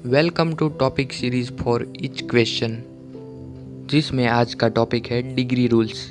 Welcome to topic series for each question, जिसमें आज का टॉपिक है डिग्री रूल्स।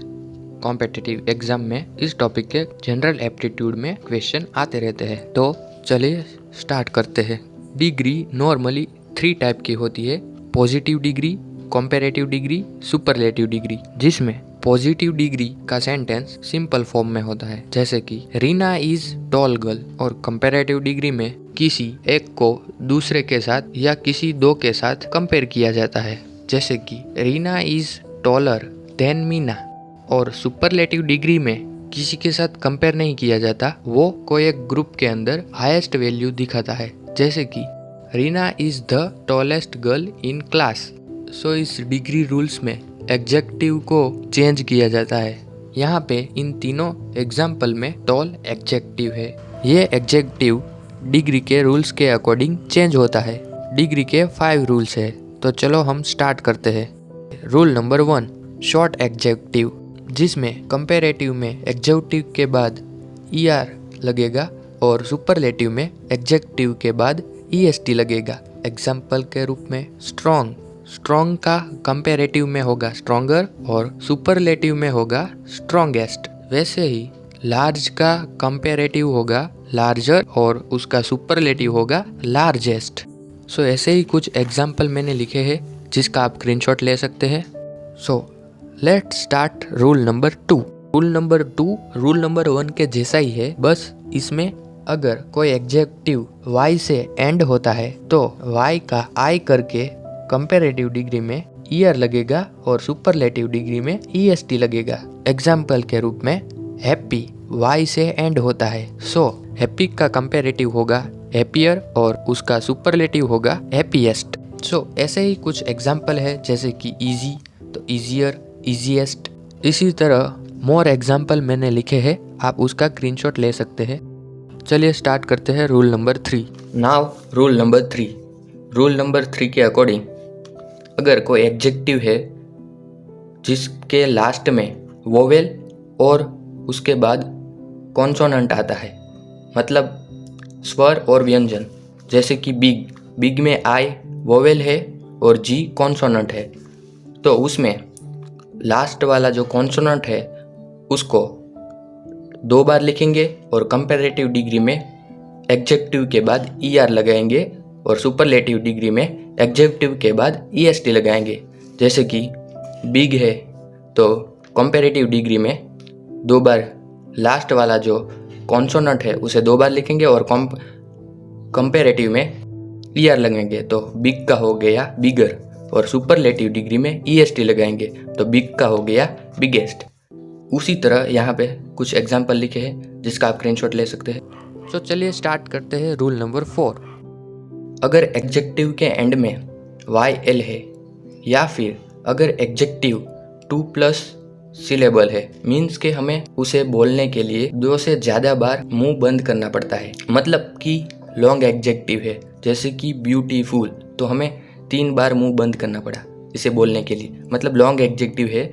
कॉम्पिटिटिव एग्जाम में इस टॉपिक के जनरल एप्टीट्यूड में क्वेश्चन आते रहते हैं। तो चलिए स्टार्ट करते हैं। डिग्री नॉर्मली 3 टाइप की होती है: positive degree, comparative degree, superlative degree. जिसमें पॉजिटिव डिग्री का सेंटेंस सिंपल फॉर्म में होता है, जैसे कि रीना इज टॉल गर्ल, और कंपैरेटिव डिग्री में किसी एक को दूसरे के साथ या किसी दो के साथ कंपेयर किया जाता है, जैसे कि Reena is taller than Meena. और सुपरलेटिव डिग्री में किसी के साथ कंपेयर नहीं किया जाता, वो कोई एक ग्रुप के अंदर हाईएस्ट वैल्यू दिखाता है, जैसे कि Reena is the tallest girl in class. So इस डिग्री रूल्स में एडजेक्टिव को चेंज किया जाता है। यहाँ पे इन तीनों एग्जाम्पल में टॉल एडजेक्टिव है। ये एडजेक्टिव डिग्री के रूल्स के अकॉर्डिंग चेंज होता है। डिग्री के 5 रूल्स है, तो चलो हम स्टार्ट करते हैं। रूल नंबर 1, शॉर्ट एडजेक्टिव, जिसमें कंपैरेटिव में एडजेक्टिव के बाद ER लगेगा और सुपरलेटिव में एडजेक्टिव के बाद EST लगेगा। एग्जाम्पल के रूप में स्ट्रॉन्ग का कंपैरेटिव में होगा स्ट्रॉन्गर और सुपरलेटिव में होगा स्ट्रॉन्गेस्ट। वैसे ही लार्ज का कंपैरेटिव होगा लार्जर और उसका सुपरलेटिव होगा लार्जेस्ट। सो ऐसे ही कुछ एग्जाम्पल मैंने लिखे हैं, जिसका आप स्क्रीनशॉट ले सकते हैं। So let's start rule number 2। Rule number 1 के जैसा ही है, बस इसमें अगर कोई एडजेक्टिव Y से एंड होता है तो Y का I करके कंपैरेटिव डिग्री में ER लगेगा और सुपरलेटिव डिग्री में EST लगेगा। एग्जाम्पल के रूप में हैप्पी Y से एंड होता है, सो हैप्पी का कंपैरेटिव होगा हैप्पियर और उसका सुपरलेटिव होगा हैप्पीएस्ट। सो ऐसे ही कुछ एग्जाम्पल है, जैसे कि इजी तो इजियर, इजीएस्ट। इसी तरह मोर एग्जाम्पल मैंने लिखे हैं, आप उसका स्क्रीनशॉट ले सकते हैं। चलिए स्टार्ट करते हैं rule number 3। Now rule number 3 के अकॉर्डिंग अगर कोई एडजेक्टिव है जिसके लास्ट में वोवेल और उसके बाद कॉन्सोनेंट आता है, मतलब स्वर और व्यंजन, जैसे कि बिग में I वोवेल है और G कॉन्सोनेंट है, तो उसमें लास्ट वाला जो कॉन्सोनेंट है उसको 2 बार लिखेंगे और कंपैरेटिव डिग्री में एडजेक्टिव के बाद ER लगाएंगे और सुपरलेटिव डिग्री में एडजेक्टिव के बाद EST लगाएंगे। जैसे कि बिग है तो कंपैरेटिव डिग्री में 2 बार लास्ट वाला जो कॉन्सोनेंट है उसे 2 बार लिखेंगे और कंपैरेटिव में ER लगाएंगे, तो बिग का हो गया बिगर, और सुपरलेटिव डिग्री में EST लगाएंगे तो बिग का हो गया बिगेस्ट। उसी तरह यहाँ पे कुछ एग्जाम्पल लिखे हैं, जिसका आप स्क्रीनशॉट ले सकते हैं। तो चलिए स्टार्ट करते हैं रूल नंबर 4। अगर एडजेक्टिव के एंड में YL है या फिर अगर एडजेक्टिव 2+ सिलेबल है, मीन्स के हमें उसे बोलने के लिए 2 से ज़्यादा बार मुंह बंद करना पड़ता है। मतलब कि लॉन्ग एडजेक्टिव है, जैसे कि ब्यूटीफुल, तो हमें 3 बार मुंह बंद करना पड़ा इसे बोलने के लिए, मतलब लॉन्ग एडजेक्टिव है।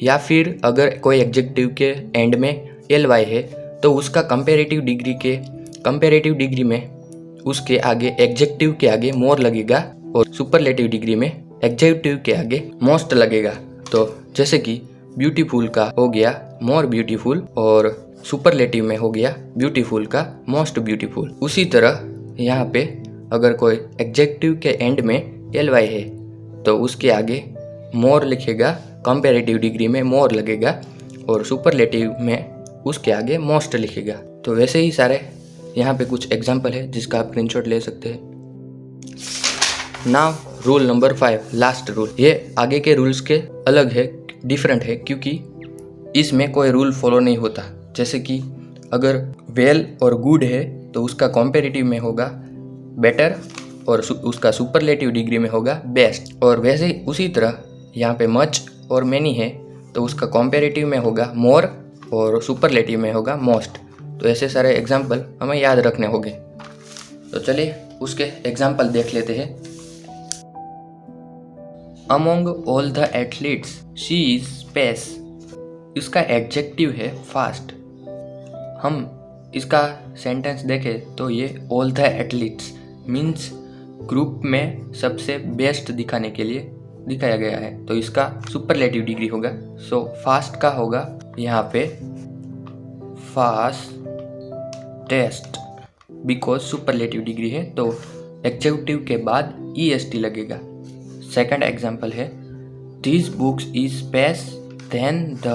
या फिर अगर कोई एडजेक्टिव के एंड में LY है तो उसका कंपैरेटिव डिग्री में उसके आगे एडजेक्टिव के आगे मोर लगेगा और सुपरलेटिव डिग्री में एडजेक्टिव के आगे मोस्ट लगेगा। तो जैसे कि ब्यूटीफुल का हो गया मोर ब्यूटीफुल और सुपरलेटिव में हो गया ब्यूटीफुल का मोस्ट ब्यूटीफुल। उसी तरह यहाँ पे अगर कोई एडजेक्टिव के एंड में LY है तो उसके आगे मोर लिखेगा, कंपैरेटिव डिग्री में मोर लगेगा और सुपरलेटिव में उसके आगे मोस्ट लिखेगा। तो वैसे ही सारे यहाँ पे कुछ एग्जाम्पल है, जिसका आप स्क्रीनशॉट ले सकते हैं। Now rule number 5, last rule. ये आगे के रूल्स के अलग है, डिफरेंट है, क्योंकि इसमें कोई रूल फॉलो नहीं होता। जैसे कि अगर वेल और गुड है तो उसका कंपैरेटिव में होगा बेटर और उसका सुपरलेटिव डिग्री में होगा बेस्ट। और वैसे ही उसी तरह यहाँ पे मच और मैनी है तो उसका कंपैरेटिव में होगा मोर और सुपरलेटिव में होगा मोस्ट। तो ऐसे सारे एग्जाम्पल हमें याद रखने होंगे। तो चलिए उसके एग्जाम्पल देख लेते हैं। Among all the athletes she is space, इसका एडजेक्टिव है फास्ट। हम इसका सेंटेंस देखें तो ये all the athletes means group में सबसे बेस्ट दिखाने के लिए दिखाया गया है, तो इसका सुपरलेटिव डिग्री होगा। सो फास्ट का होगा यहाँ पे फास्टेस्ट, बिकॉज सुपरलेटिव डिग्री है तो एडजेक्टिव के बाद est लगेगा। सेकंड एग्जाम्पल है this books is best than the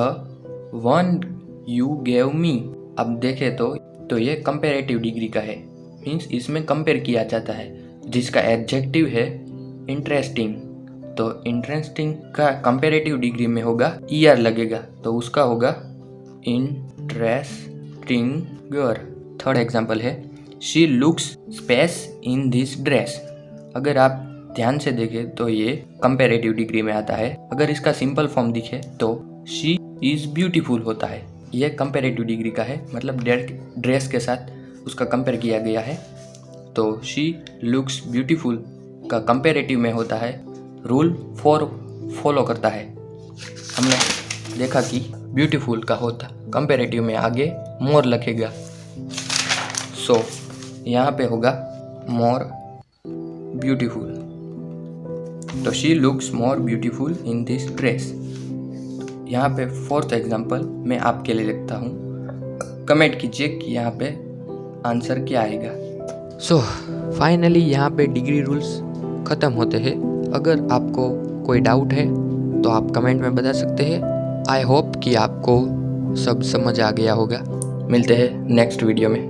one you gave me. अब देखें तो ये कंपेरेटिव डिग्री का है, मीन्स इसमें कंपेयर किया जाता है। जिसका एडजेक्टिव है इंटरेस्टिंग, तो इंटरेस्टिंग का कंपेरेटिव डिग्री में होगा er लगेगा, तो उसका होगा इंटरेस्टिंगर। थर्ड एग्जाम्पल है she looks space in this dress. अगर आप ध्यान से देखें तो ये कंपेरेटिव डिग्री में आता है। अगर इसका सिंपल फॉर्म दिखे तो शी इज ब्यूटीफुल होता है, ये कंपेरेटिव डिग्री का है, मतलब ड्रेस के साथ उसका कंपेयर किया गया है। तो शी लुक्स ब्यूटीफुल का कंपेरेटिव में होता है रूल 4 फॉलो करता है। हमने देखा कि ब्यूटीफुल का होता कंपेरेटिव में आगे मोर लिखेगा, सो यहाँ पे होगा मोर ब्यूटीफुल। तो she looks more beautiful in this dress. यहाँ पे फोर्थ एग्जाम्पल मैं आपके लिए लिखता हूँ, कमेंट कीजिए कि यहाँ पे आंसर क्या आएगा। सो फाइनली यहाँ पे डिग्री रूल्स ख़त्म होते हैं। अगर आपको कोई डाउट है तो आप कमेंट में बता सकते हैं। आई होप कि आपको सब समझ आ गया होगा। मिलते हैं नेक्स्ट वीडियो में।